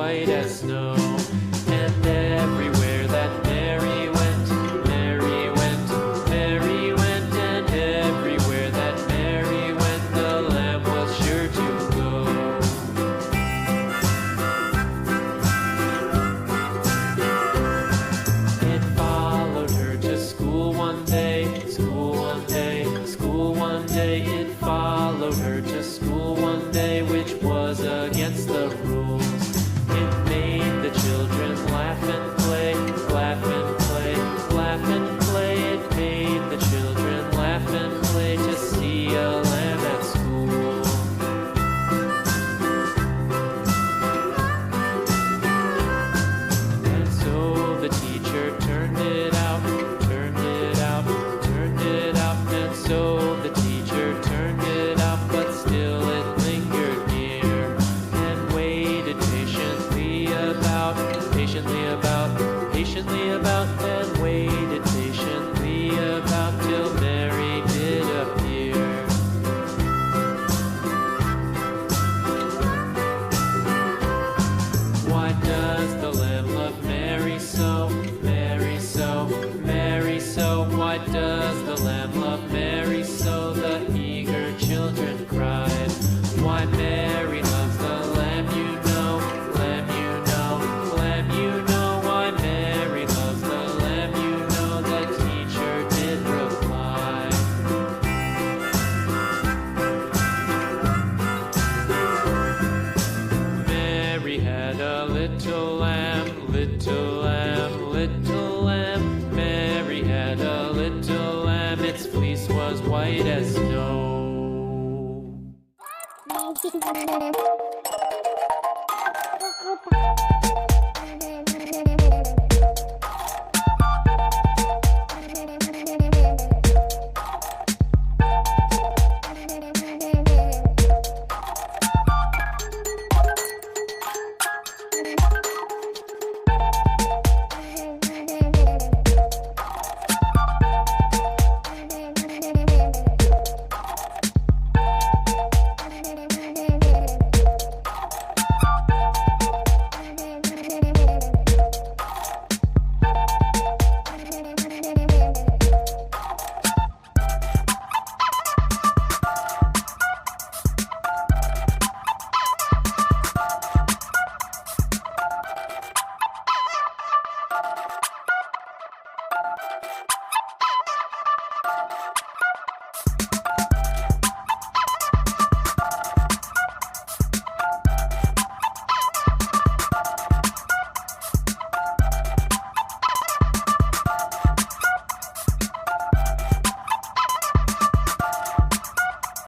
white as snow. And everywhere that Mary went, Mary went, Mary went, and everywhere that Mary went, the lamb was sure to go. It followed her to school one day, school one day, school one day. It followed her to school one day, which was against the rules. It made the children laugh and play, laugh and play, laugh and play. It made the children laugh and play to see a lamb at school. And so the teacher turned it out, turned it out, turned it out. And so the teacher turned it out, but still it lingered near and waited patiently about, and waited patiently about till Mary did appear. Why does the lamb love Mary so, Mary so, Mary so? Why does the lamb love Mary so? The eager children cried. Why Mary loves the lamb, you know, lamb, you know, lamb, you know. Why Mary loves the lamb, you know, the teacher did reply. Mary had a little lamb, little lamb, little lamb. Mary had a little lamb, its fleece was white as snow. Thank you.